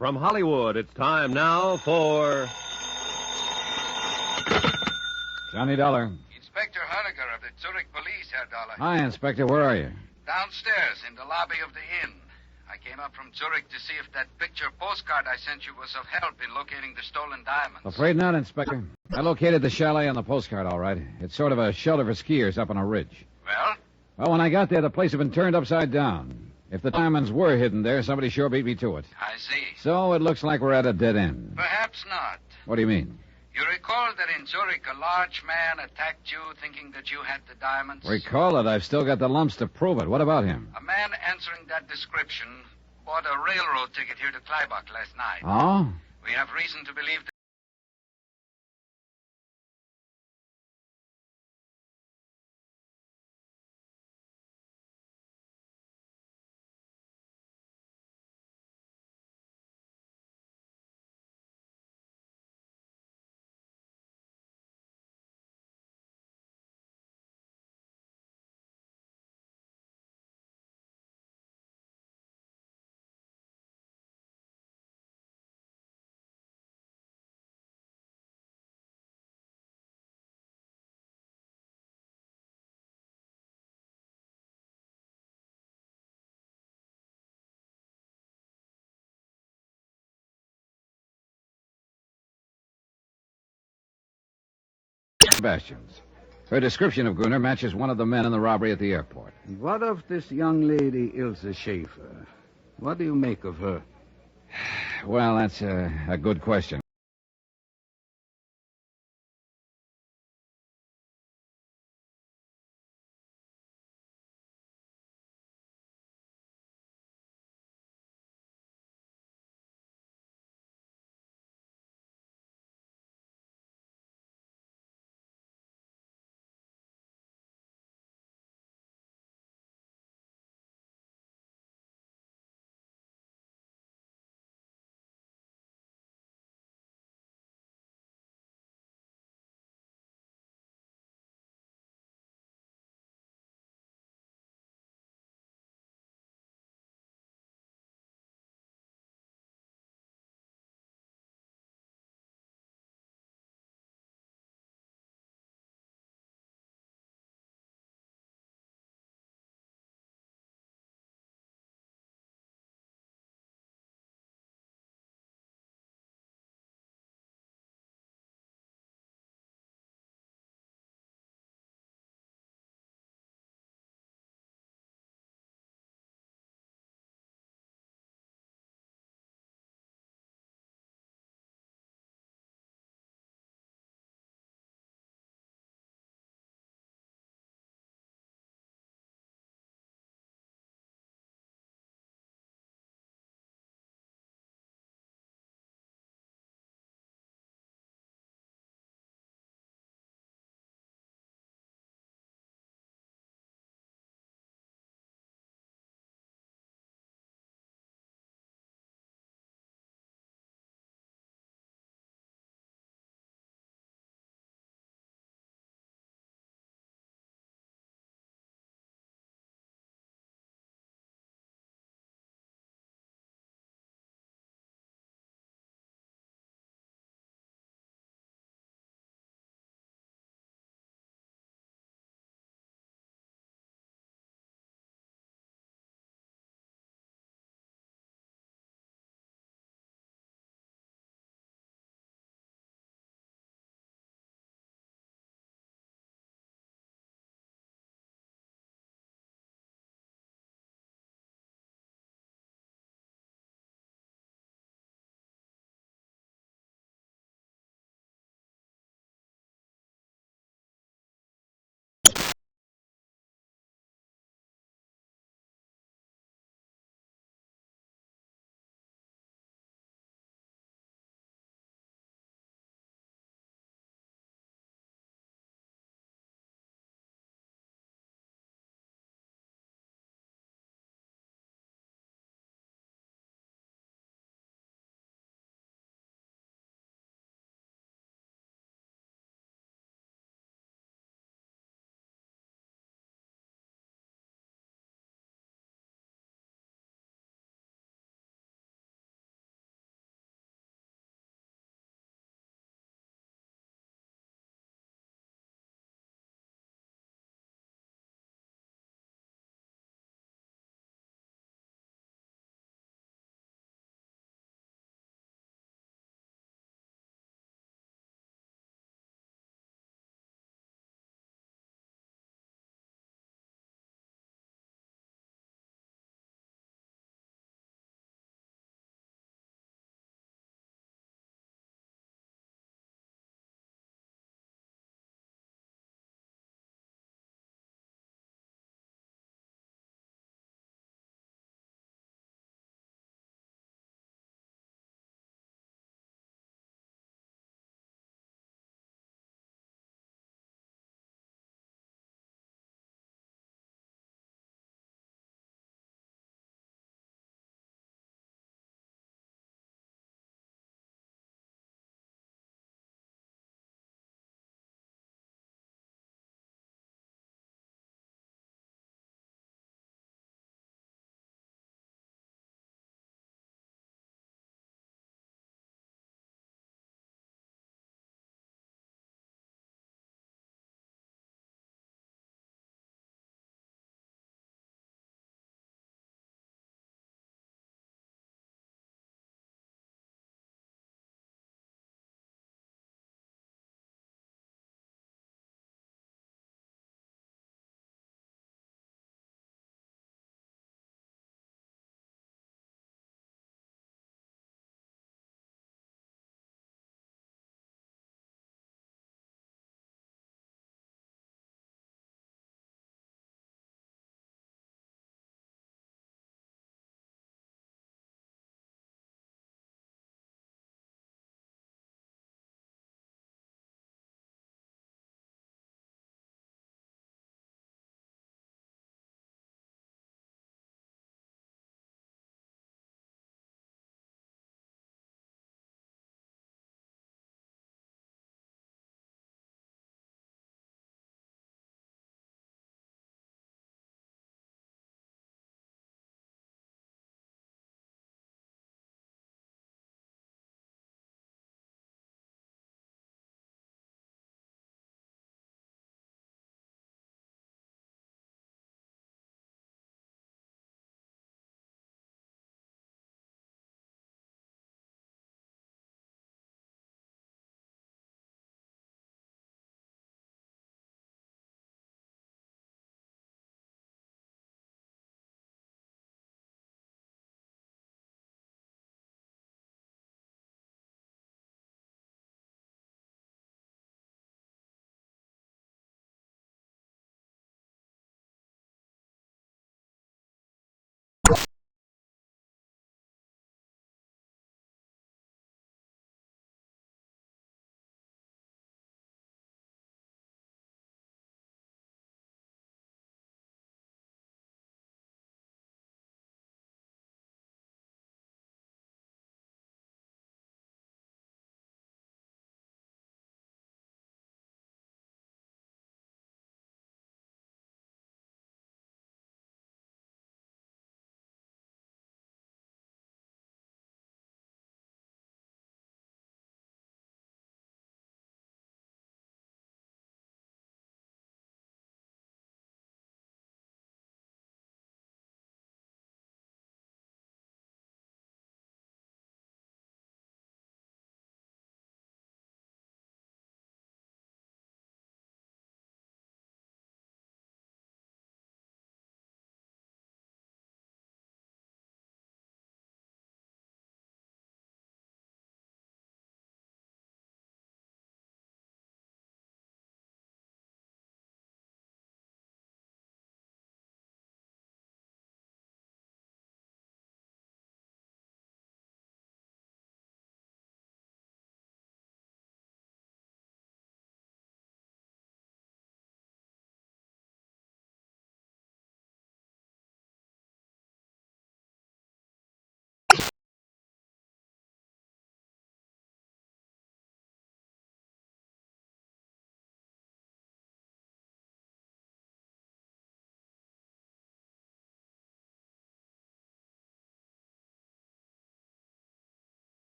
From Hollywood, it's time now for... Johnny Dollar. Inspector Honecker of the Zurich Police, Herr Dollar. Hi, Inspector. Where are you? Downstairs in the lobby of the inn. I came up from Zurich to see if that picture postcard I sent you was of help in locating the stolen diamonds. Afraid not, Inspector. I located the chalet on the postcard, all right. It's sort of a shelter for skiers up on a ridge. Well? Well, when I got there, the place had been turned upside down. If the diamonds were hidden there, somebody sure beat me to it. I see. So it looks like we're at a dead end. Perhaps not. What do you mean? You recall that in Zurich a large man attacked you thinking that you had the diamonds? Recall it. I've still got the lumps to prove it. What about him? A man answering that description bought a railroad ticket here to Kleibach last night. Oh? We have reason to believe that... Sebastian's. Her description of Gruner matches one of the men in the robbery at the airport. And what of this young lady, Ilse Schaefer? What do you make of her? Well, that's a good question.